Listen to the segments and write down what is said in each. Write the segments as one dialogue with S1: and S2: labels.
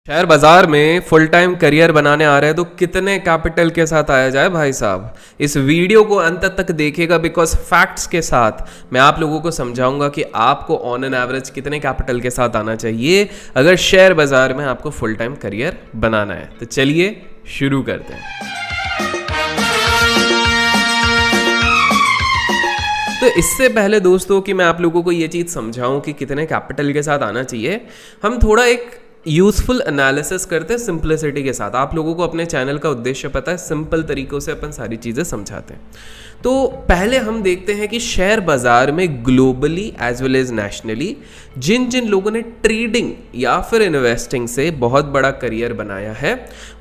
S1: Share बाजार में full time career बनाने आ रहे हैं तो कितने कैपिटल के साथ आया जाए भाई साहब। इस वीडियो को अंत तक देखिएगा बिकॉज फैक्ट्स के साथ मैं आप लोगों को समझाऊंगा कि आपको ऑन एन एवरेज कितने कैपिटल के साथ आना चाहिए अगर शेयर बाजार में आपको फुल टाइम करियर बनाना है। तो चलिए शुरू करते हैं। तो इससे पहले दोस्तों कि मैं आप लोगों को ये चीज़ समझाऊं कि कितने कैपिटल के साथ आना चाहिए, हम थोड़ा एक यूजफुल एनालिसिस करते हैं सिंप्लिसिटी के साथ। आप लोगों को अपने चैनल का उद्देश्य पता है, सिंपल तरीकों से अपन सारी चीज़ें समझाते हैं। तो पहले हम देखते हैं कि शेयर बाजार में globally as well as nationally जिन जिन लोगों ने ट्रेडिंग या फिर इन्वेस्टिंग से बहुत बड़ा करियर बनाया है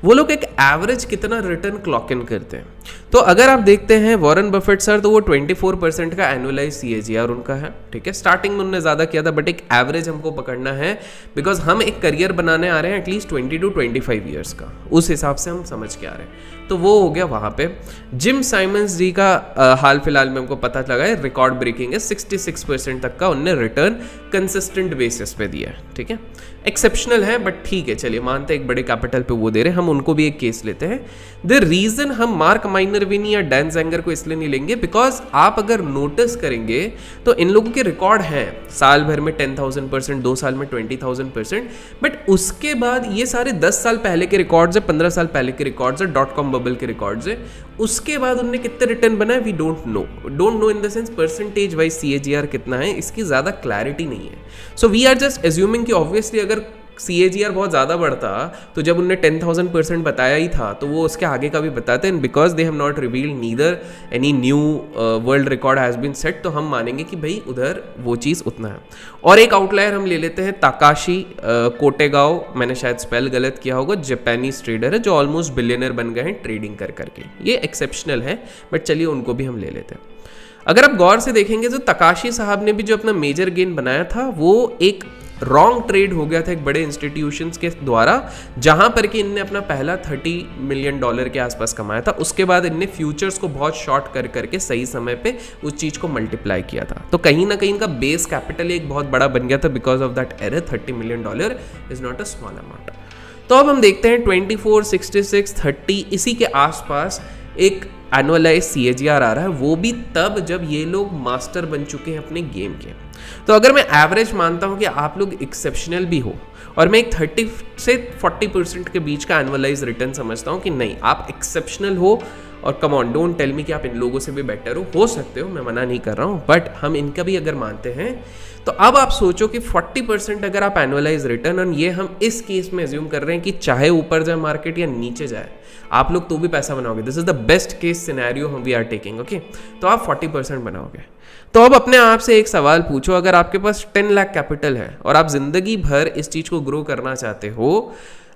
S1: वो लोग एक एवरेज कितना रिटर्न क्लॉक इन करते हैं। तो अगर आप देखते हैं वॉरेन बफेट सर, तो वो 24% का एनुअलाइज CAGR उनका है। ठीक है, स्टार्टिंग में उन्होंने ज़्यादा किया था बट एक एवरेज हमको पकड़ना है बिकॉज हम एक करियर बनाने आ रहे हैं एटलीस्ट 20 to 25 ईयर्स का, उस हिसाब से हम समझ के आ रहे हैं। तो वो हो गया वहाँ पे। जिम साइमंस जी का हाल फिलहाल में हमको पता लगा है रिकॉर्ड ब्रेकिंग है, 66% तक का उनने रिटर्न कंसिस्टेंट बेसिस पे दिया है। ठीक है, एक्सेप्शनल है बट ठीक है, चलिए मानते हैं एक बड़े कैपिटल पे वो दे रहे हैं, हम उनको भी एक केस लेते हैं। द रीजन हम मार्क माइनरविनी या डैन ज़ेंगर को इसलिए नहीं लेंगे बिकॉज आप अगर नोटिस करेंगे तो इन लोगों के रिकॉर्ड हैं साल भर में 10,000%, 2 साल में 20,000%, बट उसके बाद ये सारे 10 साल पहले के रिकॉर्ड्स है, 15 साल पहले के रिकॉर्ड्स है, .com बबल के रिकॉर्ड्स है। उसके बाद उनने कितने रिटर्न बनाए we don't know in the sense percentage wise CAGR कितना है इसकी ज़्यादा क्लैरिटी नहीं है। So we are just assuming कि ऑब्वियसली अगर CAGR बहुत ज़्यादा बढ़ता तो जब उनने 10,000% बताया ही था तो वो उसके आगे का भी बताते हैं। Because they have not revealed neither any new world record has been set, तो हम मानेंगे कि भाई उधर वो चीज़ उतना है। और एक आउटलायर हम ले लेते हैं ताकाशी कोटेगाओ, मैंने शायद स्पेल गलत किया होगा, जापानीज ट्रेडर है जो ऑलमोस्ट बिलियनर बन गए हैं ट्रेडिंग कर करके। ये एक्सेप्शनल है बट चलिए उनको भी हम ले लेते हैं। अगर आप गौर से देखेंगे तो ताकाशी साहब ने भी जो अपना मेजर गेन बनाया था वो एक रॉन्ग ट्रेड हो गया था एक बड़े इंस्टीट्यूशंस के द्वारा, जहां पर कि इनने अपना पहला $30 मिलियन के आसपास कमाया था। उसके बाद इनने फ्यूचर्स को बहुत शॉर्ट कर करके सही समय पे उस चीज़ को मल्टीप्लाई किया था। तो कहीं ना कहीं इनका बेस कैपिटल एक बहुत बड़ा बन गया था because of that error. $30 million is not a small amount. तो अब हम देखते हैं 24, 66, 30 इसी के आसपास एक एनुअलाइज CAGR आ रहा है, वो भी तब जब ये लोग मास्टर बन चुके हैं अपने गेम के। तो अगर मैं एवरेज मानता हूं कि आप लोग एक्सेप्शनल भी हो और मैं एक 30 से 40% के बीच का एनुअलाइज रिटर्न समझता हूं कि नहीं आप एक्सेप्शनल हो, और come on don't tell me कि आप इन लोगों से भी बेटर हो सकते हो, मैं मना नहीं कर रहा हूं, बट हम इनका भी अगर मानते हैं तो अब आप सोचो कि 40% अगर आप एनुअलाइज रिटर्न, और ये हम इस केस में एज्यूम कर रहे हैं कि चाहे ऊपर जाए मार्केट या नीचे जाए आप लोग तो भी पैसा बनाओगे, this is the best case scenario हम वी आर टेकिंग, ओके। तो आप 40% बनाओगे। तो अब अपने आप से एक सवाल पूछो, अगर आपके पास 10 लाख कैपिटल है और आप जिंदगी भर इस चीज़ को ग्रो करना चाहते हो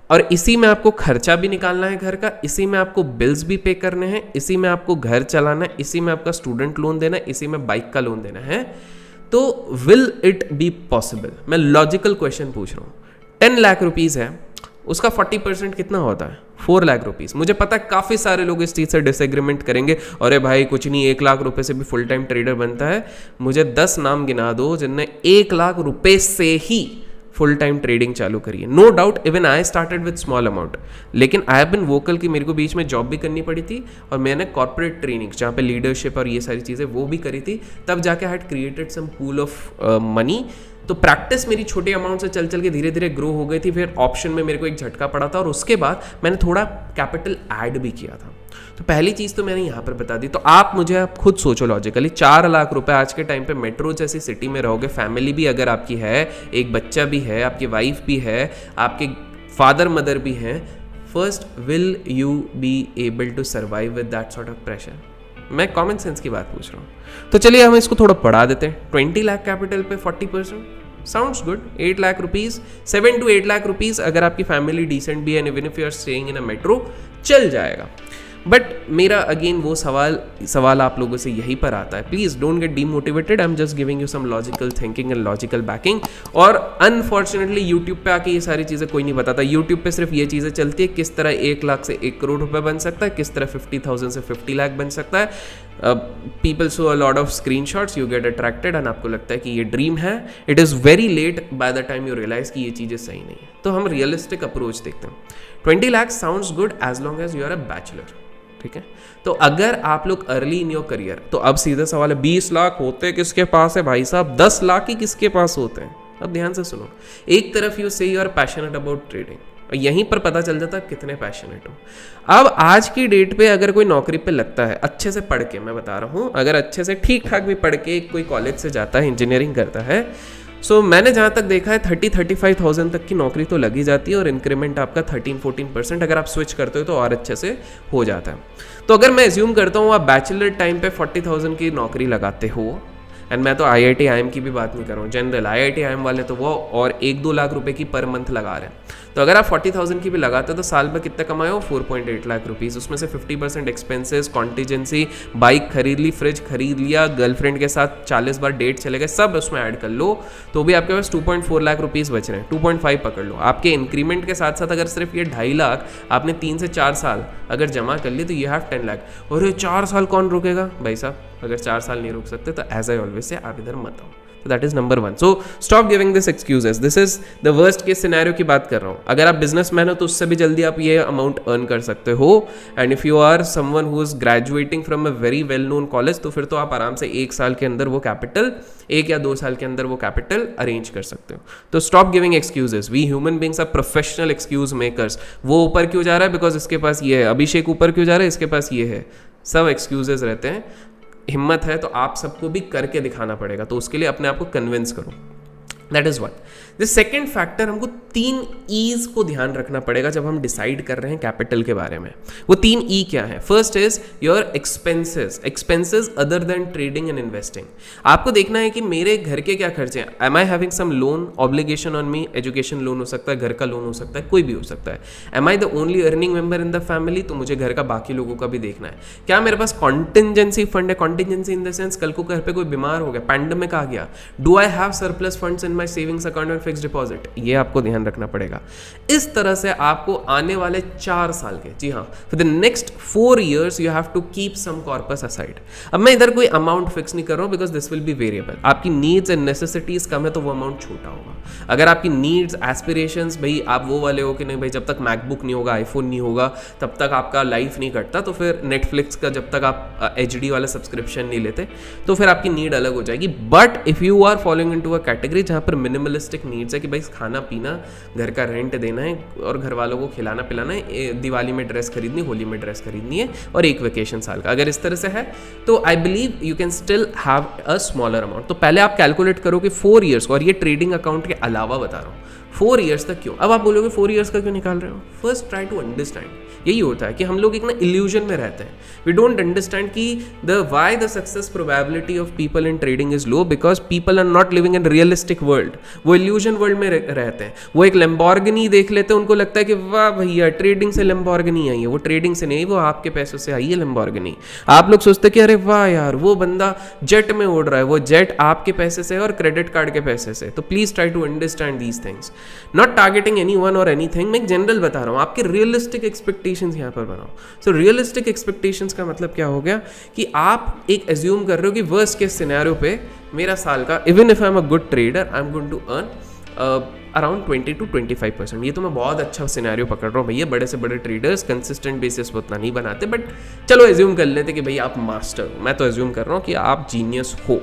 S1: और इसी में आपको खर्चा भी निकालना है घर का, इसी में आपको बिल्स भी पे करने हैं, इसी में आपको घर चलाना है, इसी में आपका स्टूडेंट लोन देना है, इसी में बाइक का लोन देना है, तो विल इट बी पॉसिबल? मैं लॉजिकल क्वेश्चन पूछ रहा हूँ। 10 लाख रुपीज़ है, उसका 40% कितना होता है? 4 लाख रुपीज़। मुझे पता है काफ़ी सारे लोग इस चीज़ से डिसएग्रीमेंट करेंगे, अरे भाई कुछ नहीं 1 लाख रुपए से भी फुल टाइम ट्रेडर बनता है। मुझे 10 नाम गिना दो जिनने 1 लाख रुपए से ही फुल टाइम ट्रेडिंग चालू करी है। No doubt even I started with small amount, लेकिन आई हैव बिन वोकल कि मेरे को बीच में जॉब भी करनी पड़ी थी और मैंने कॉर्पोरेट ट्रेनिंग जहाँ पे लीडरशिप और ये सारी चीज़ें वो भी करी थी, तब जाके I had created some pool of money. तो प्रैक्टिस मेरी छोटे अमाउंट से चल चल के धीरे धीरे ग्रो हो गई थी। फिर ऑप्शन में मेरे को एक झटका पड़ा था और उसके बाद मैंने थोड़ा कैपिटल ऐड भी किया था। तो पहली चीज़ तो मैंने यहाँ पर बता दी। तो आप खुद सोचो लॉजिकली, 4 लाख रुपए आज के टाइम पे मेट्रो जैसी सिटी में रहोगे, फैमिली भी अगर आपकी है, एक बच्चा भी है, आपकी वाइफ भी है, आपके फादर मदर भी हैं, first will you be able to survive with that sort of pressure? मैं कॉमन सेंस की बात पूछ रहा हूँ। तो चलिए हम इसको थोड़ा बढ़ा देते हैं। 20 लाख कैपिटल पे 40% sounds good. 8 lakh rupees, 7 to 8 lakh rupees अगर आपकी फैमिली डिसेंट भी है, even if you are staying in a metro, चल जाएगा। बट मेरा अगेन वो सवाल आप लोगों से यहीं पर आता है, please don't get demotivated, I am just giving you some logical thinking and logical backing. और अनफॉर्चुनेटली यूट्यूब पे आके ये सारी चीज़ें कोई नहीं बताता। यूट्यूब पे सिर्फ ये चीज़ें चलती है, किस तरह 1 लाख से 1 करोड़ रुपए बन सकता है, किस तरह 50,000 से 50 लाख बन सकता है। People saw a lot of screenshots, you get attracted and आपको लगता है कि ये ड्रीम है। It is very late by the time you realise कि ये चीज़ें सही नहीं है। तो हम रियलिस्टिक अप्रोच देखते हैं। 20 lakh sounds good as long as you are a bachelor, ठीक है। तो अगर आप लोग अर्ली इन योर करियर, तो अब सीधा सवाल है 20 लाख होते किसके पास है भाई साहब, 10 लाख ही किसके पास होते हैं। अब ध्यान से सुनो, एक तरफ यू से you are passionate about trading, और यहीं पर पता चल जाता है कितने पैशनेट हो। अब आज की डेट पे अगर कोई नौकरी पे लगता है अच्छे से पढ़ के, मैं बता रहा हूँ, अगर अच्छे से ठीक ठाक भी पढ़ के कोई कॉलेज से जाता है, इंजीनियरिंग करता है, सो मैंने जहाँ तक देखा है 30-35,000 तक की नौकरी तो लगी जाती है, और इंक्रीमेंट आपका 13-14% अगर आप स्विच करते हो तो और अच्छे से हो जाता है। तो अगर मैं एज्यूम करता हूँ आप बैचलर टाइम पे 40,000 की नौकरी लगाते हो, एंड मैं तो IIT IIM की भी बात नहीं कर रहा हूँ, जनरल IIT IIM वाले तो वो और 1-2 लाख रुपए की पर मंथ लगा रहे हैं। तो अगर आप 40,000 की भी लगाते हो तो साल में कितना कमाए हो, 4.8 लाख रुपीज़। उसमें से 50% एक्सपेंसेस, कॉन्टीजेंसी, बाइक खरीद ली, फ्रिज खरीद लिया, गर्लफ्रेंड के साथ 40 बार डेट चले गए, सब उसमें ऐड कर लो, तो भी आपके पास 2.4 लाख रुपीज़ बच रहे हैं। 2.5 पकड़ लो। आपके इंक्रीमेंट के साथ साथ अगर सिर्फ ये 2.5 लाख आपने 3 से 4 साल अगर जमा कर ली तो यू हैव 10 लाख। और ये 4 साल कौन रुकेगा भाई साहब? अगर 4 साल नहीं रुक सकते तो एज आई ऑलवेज से आप इधर मत आओ। तो that is number 1। So stop giving this excuses. This is the worst case scenario की बात कर रहा हूँ। अगर आप बिजनेसमैन हो तो उससे भी जल्दी आप ये अमाउंट अर्न कर सकते हो, and if you are someone who is graduating from a very well known college, तो फिर तो आप आराम से 1 साल के अंदर वो कैपिटल, 1 या 2 साल के अंदर वो कैपिटल अरेंज कर सकते हो। तो stop giving excuses. We human beings are professional excuse makers. वो ऊपर क्यों जा रहा है? बिकॉज इसके पास ये है। अभिषेक ऊपर क्यों जा रहा है? इसके पास ये है। सब एक्सक्यूजेस रहते हैं। हिम्मत है तो आप सबको भी करके दिखाना पड़ेगा, तो उसके लिए अपने आप को कन्विंस करो। That is one. The second factor, हमको 3 ईज को ध्यान रखना पड़ेगा जब हम डिसाइड कर रहे हैं कैपिटल के बारे में। वो 3 ई क्या है? First is your expenses. Expenses other than trading and investing. आपको देखना है कि मेरे घर के क्या खर्चे हैं। Am I having some loan obligation on me? Education loan हो सकता है, घर का लोन हो सकता है, कोई भी हो सकता है। Am I the only earning member in the family? तो मुझे घर का बाकी लोगों का भी देखना है। क्या मेरे पास कॉन्टिजेंसी फंड है? कॉन्टिजेंसी इन द सेंस कल को घर पे कोई बीमार हो गया, पैंडेमिक आ गया, do I have surplus funds in my savings account and fixed deposit? ये आपको ध्यान रखना पड़ेगा। इस तरह से आपको आने वाले 4 साल के, जी हाँ, for the next 4 years you have to keep some corpus aside. अब मैं इधर कोई अमाउंट फिक्स नहीं कर रहा हूँ, because this will be variable. आपकी नीड्स एंड नेसेसिटीज कम है तो वो अमाउंट छोटा होगा। अगर आपकी नीड्स, एस्पिरेशंस, भाई आप वो वाले हो कि नहीं भाई जब तक मैकबुक नहीं होगा, आईफोन नहीं होगा, तब तक आपका लाइफ नहीं कटता, तो फिर नेटफ्लिक्स का जब तक आप HD वाला सब्सक्रिप्शन नहीं लेते तो फिर आपकी नीड अलग हो जाएगी। But if you are following into a category जहाँ पर मिनिमलिस्टिक नीड्स है कि भाई खाना पीना, घर का रेंट देना है और घर वालों को खिलाना पिलाना है, दिवाली में ड्रेस खरीदनी, होली में ड्रेस खरीदनी है, और एक वेकेशन साल का, अगर इस तरह से है तो I believe you can still have a smaller amount. तो पहले आप कैलकुलेट करो कि 4 years को, और ये ट्रेडिंग अकाउंट के अलावा बता रहा हूँ, 4 years तक क्यों? अब आप बोलोगे 4 years का क्यों निकाल रहे हो? First try to understand. यही होता है कि हम लोग एक ना इल्यूजन में रहते हैं। वी डोंट अंडरस्टैंड कि why the success probability of people in trading is low, because people are not living in realistic world. वो इल्यूजन वर्ल्ड में रहते हैं। वो एक लैम्बोर्गिनी देख लेते हैं, उनको लगता है कि वाह भैया ट्रेडिंग से लैम्बोर्गिनी आई है। वो ट्रेडिंग से नहीं, वो आपके पैसों से आई है लैम्बोर्गिनी। आप लोग सोचते कि अरे वाह यार वो बंदा जेट में उड़ रहा है, वो जेट आपके पैसे से और क्रेडिट कार्ड के पैसे से। तो please try to understand these things, not targeting anyone और एनीथिंग। मैं एक जनरल बता रहा हूँ, आपके रियलिस्टिक एक्सपेक्टेशंस यहाँ पर बनाओ। सो रियलिस्टिक एक्सपेक्टेशंस का मतलब क्या हो गया कि आप एक एज्यूम कर रहे हो कि वर्स्ट केस सिनेरियो पे मेरा साल का, even if I am a good trader, I am going to earn around 20 to 25%। ये तो मैं बहुत अच्छा सिनेरियो पकड़ रहा हूँ भैया। बड़े से बड़े ट्रेडर्स कंसिस्टेंट बेसिस पर उतना नहीं बनाते, बट चलो एज्यूम कर लेते कि भाई आप मास्टर हो। मैं तो एज्यूम कर रहा हूँ कि आप जीनियस हो,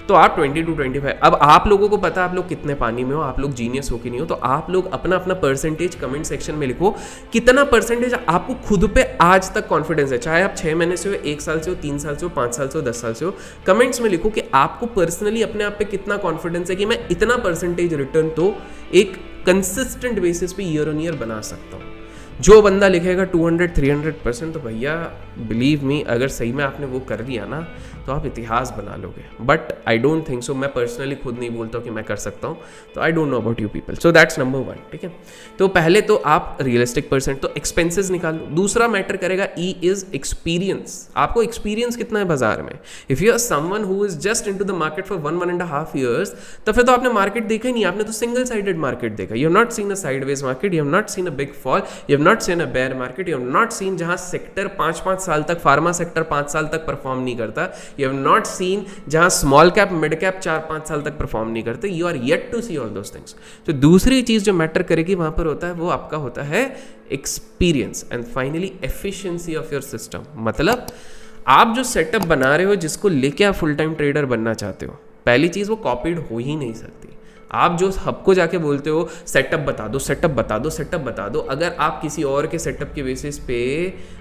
S1: तो आप 20 to 25। अब आप लोगों को पता है आप लोग कितने पानी में हो, आप लोग जीनियस हो कि नहीं हो, तो आप लोग अपना अपना परसेंटेज कमेंट सेक्शन में लिखो। कितना परसेंटेज आपको खुद पे आज तक कॉन्फिडेंस है, चाहे आप 6 महीने से हो, 1 साल से हो, 3 साल से हो, 5 साल से हो, 10 साल से हो। कमेंट्स में लिखो कि आपको पर्सनली अपने आप पे कितना कॉन्फिडेंस है कि मैं इतना परसेंटेज रिटर्न तो एक कंसिस्टेंट बेसिस पे ईयर ऑन ईयर बना सकता हूँ। जो बंदा लिखेगा 200-300%, तो भैया बिलीव मी, अगर सही में आपने वो कर दिया ना तो आप इतिहास बना लोगे, but I don't think so. मैं पर्सनली खुद नहीं बोलता हूँ कि मैं कर सकता हूँ, तो I don't know about you people. So that's number 1, ठीक है। तो पहले तो आप रियलिस्टिक परसेंट, तो एक्सपेंसेस निकाल लो। दूसरा मैटर करेगा ई इज एक्सपीरियंस। आपको एक्सपीरियंस कितना है बाजार में। If you are someone who is just into the market for 1.5 years, तो फिर तो आपने मार्केट देखा ही नहीं, आपने तो सिंगल साइडेड मार्केट देखा। You have not seen a sideways market, you have not seen a big fall, you have not seen a bear market, you have not seen जहां सेक्टर 5-5 साल तक, फार्मा सेक्टर 5 साल तक perform नहीं करता, you have not seen जहां small cap mid cap 4-5 साल तक परफॉर्म नहीं करते। You are yet to see all those things. तो दूसरी चीज जो मैटर करेगी वहां पर होता है, वो आपका होता है experience. And finally efficiency of your system. मतलब आप जो सेटअप बना रहे हो, जिसको लेके आप फुल टाइम ट्रेडर बनना चाहते हो, पहली चीज वो कॉपीड हो ही नहीं सकती। आप जो सबको जाके बोलते हो सेटअप बता दो, सेटअप बता दो, सेटअप बता दो, अगर आप किसी और के सेटअप के बेसिस पे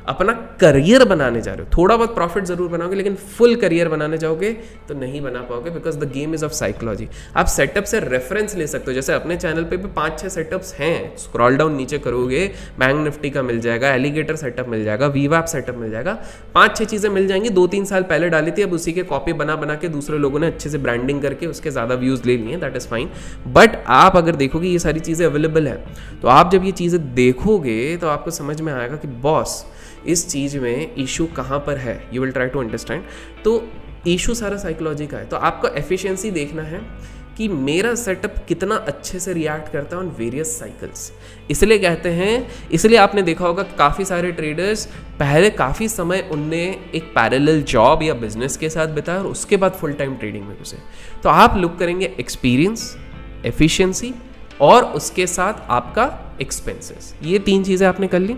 S1: अपना करियर बनाने जा रहे हो, थोड़ा बहुत प्रॉफिट जरूर बनाओगे, लेकिन फुल करियर बनाने जाओगे तो नहीं बना पाओगे, because the game is of psychology. आप सेटअप से रेफरेंस ले सकते हो। जैसे अपने चैनल पे भी 5-6 सेटअप्स हैं, स्क्रॉल डाउन नीचे करोगे, बैंक निफ्टी का मिल जाएगा, एलिगेटर सेटअप मिल जाएगा, वीवैप सेटअप मिल जाएगा, 5-6 चीजें मिल जाएंगी। 2-3 साल पहले डाली थी, अब उसी के कॉपी बना बना के दूसरे लोगों ने अच्छे से ब्रांडिंग करके उसके ज्यादा व्यूज ले लिए, दैट इज फाइन। बट आप अगर देखोगे ये सारी चीज़ें अवेलेबल है, तो आप जब ये चीज़ें देखोगे तो आपको समझ में आएगा कि बॉस इस चीज़ में इशू कहाँ पर है। You will try to understand. तो इशू सारा साइकोलॉजी का है। तो आपको एफिशिएंसी देखना है कि मेरा सेटअप कितना अच्छे से रिएक्ट करता है ऑन वेरियस साइकिल्स। इसलिए कहते हैं, इसलिए आपने देखा होगा काफ़ी सारे ट्रेडर्स पहले काफ़ी समय उनने एक पैरेलल जॉब या बिजनेस के साथ बिताया और उसके बाद फुल टाइम ट्रेडिंग में घुसे। तो आप लुक करेंगे एक्सपीरियंस, एफिशिएंसी और उसके साथ आपका एक्सपेंसेस। ये 3 चीज़ें आपने कर ली।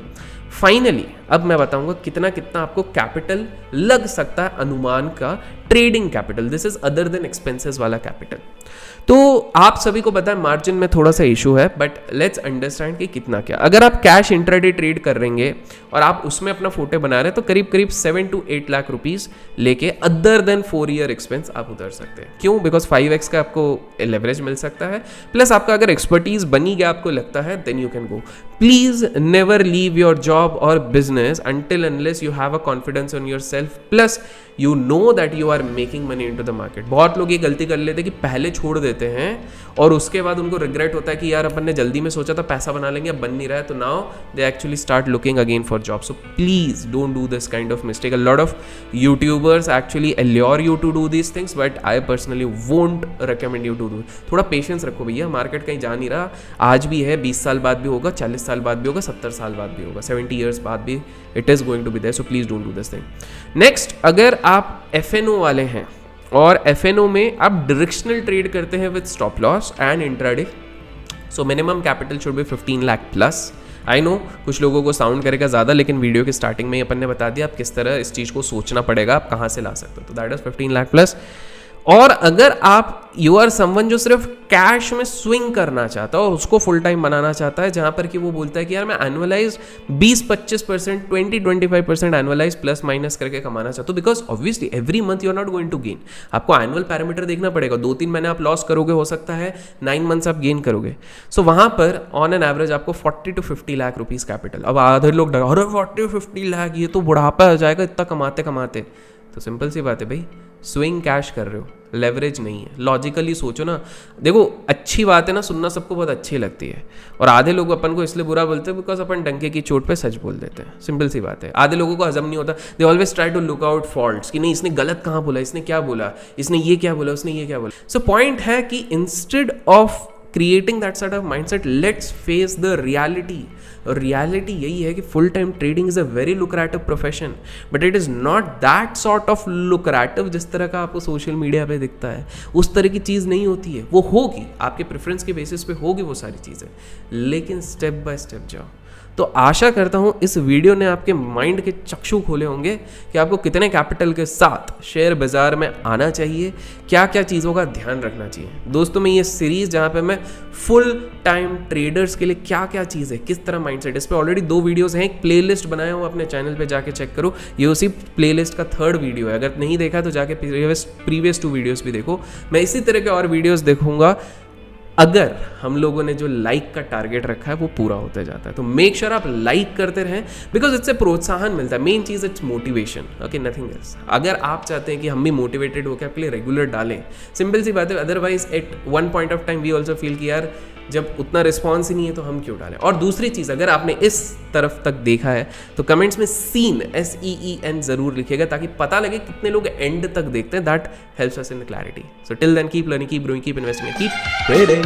S1: फाइनली अब मैं बताऊंगा कितना कितना आपको कैपिटल लग सकता है, अनुमान का trading capital. This is other than expenses वाला कैपिटल। तो आप सभी को पता है मार्जिन में थोड़ा सा इशू है, बट लेट्स अंडरस्टैंड कि कितना क्या। अगर आप कैश इंट्राडे ट्रेड कर रहेंगे और आप उसमें अपना फोटे बना रहे हैं, तो करीब करीब 7 to 8 लाख रुपीस लेके अदर देन 4 year एक्सपेंस आप उतर सकते हैं। क्यों? बिकॉज 5x का आपको लेवरेज मिल सकता है, प्लस आपका अगर एक्सपर्टीज बनी गया आपको लगता है, then you can go. Please never leave your job और business until unless you have a confidence on yourself, plus you know that you are making money into the market। बहुत लोग ये गलती कर लेते हैं कि पहले छोड़ देते हैं और उसके बाद उनको रिग्रेट होता है कि यार अपन ने जल्दी में सोचा था पैसा बना लेंगे, अब बन नहीं रहा है, तो now they actually start looking again for job. So please don't do this kind of mistake. A lot of YouTubers actually allure you to do these things, but I personally won't recommend you to do। थोड़ा patience रखो भैया, market कहीं जा नहीं रहा, आज भी है, 20 साल बाद भी होगा, 40 साल बाद भी होगा, 70 साल बाद भी होगा, 70 years बाद भी it is going to be there. So please don't do this thing. Next, अगर आप FNO वाले हैं और FNO में आप डायरेक्शनल ट्रेड करते हैं with stop loss and intraday, so minimum capital should be 15 lakh plus. I know कुछ लोगों को साउंड करेगा ज़्यादा, लेकिन वीडियो के स्टार्टिंग में ही अपन ने बता दिया आप किस तरह इस चीज़ को सोचना पड़ेगा, आप कहाँ से ला सकते हो। तो दैट इज 15 लाख प्लस। और अगर आप यू आर समवन जो सिर्फ कैश में स्विंग करना चाहता है और उसको फुल टाइम बनाना चाहता है, जहां पर कि वो बोलता है कि यार मैं एनुअलाइज 20-25%, 20-25% एनुअलाइज प्लस माइनस करके कमाना चाहता हूँ, because obviously every month you are not going to gain. आपको एनुअल पैरामीटर देखना पड़ेगा। 2-3 महीने आप लॉस करोगे, हो सकता है 9 मंथ्स आप गेन करोगे। सो वहां पर ऑन एन एवरेज आपको 40 to 50 लाख रुपीज कैपिटल। अब आधे लोग डर, अरे 40-50 लाख ये तो बुढ़ापा आ जाएगा इतना कमाते कमाते। तो सिंपल सी बात है भाई, स्विंग कैश कर रहे हो, लेवरेज नहीं है। लॉजिकली सोचो ना। देखो अच्छी बात है ना, सुनना सबको बहुत अच्छी लगती है, और आधे लोग अपन को इसलिए बुरा बोलते हैं बिकॉज अपन डंके की चोट पे सच बोल देते हैं। सिंपल सी बात है। आधे लोगों को हजम नहीं होता, they always try to look out faults कि नहीं इसने गलत कहाँ बोला, इसने क्या बोला, इसने ये क्या बोला, उसने ये क्या बोला। सो पॉइंट है कि instead of creating that sort of mindset, let's face the reality. और रियलिटी यही है कि full time trading is a very lucrative profession, but it is not that sort of lucrative जिस तरह का आपको सोशल मीडिया पे दिखता है। उस तरह की चीज़ नहीं होती है। वो होगी, आपके प्रेफरेंस के बेसिस पे होगी वो सारी चीज़ें, लेकिन स्टेप बाय स्टेप जाओ। तो आशा करता हूँ इस वीडियो ने आपके माइंड के चक्षु खोले होंगे कि आपको कितने कैपिटल के साथ शेयर बाजार में आना चाहिए, क्या क्या चीज़ों का ध्यान रखना चाहिए। दोस्तों में ये सीरीज़ जहाँ पे मैं फुल टाइम ट्रेडर्स के लिए क्या क्या चीज़ है, किस तरह माइंडसेट, इस पर ऑलरेडी 2 वीडियोस हैं। एक प्लेलिस्ट बनाया हुआ अपने चैनल पे जाके चेक करो, ये उसी प्लेलिस्ट का 3rd वीडियो है। अगर नहीं देखा तो जाके प्रीवियस 2 वीडियोस भी देखो। मैं इसी तरह के और वीडियोस देखूंगा अगर हम लोगों ने जो लाइक का टारगेट रखा है वो पूरा होते जाता है। तो मेक श्योर आप लाइक करते रहें, बिकॉज इससे प्रोत्साहन मिलता है। Main cheese it's motivation, okay, nothing else. अगर आप चाहते हैं कि हम भी मोटिवेटेड होकर आपके लिए रेगुलर डालें, सिंपल सी बात है। Otherwise at one point of time we also feel कि यार जब उतना रिस्पॉन्स ही नहीं है तो हम क्यों डालें। और दूसरी चीज़, अगर आपने इस तरफ तक देखा है तो कमेंट्स में सीन SEEN ज़रूर लिखिएगा, ताकि पता लगे कितने लोग एंड तक देखते हैं। That helps us in clarity. So till then keep learning, keep growing, keep investing, keep trading.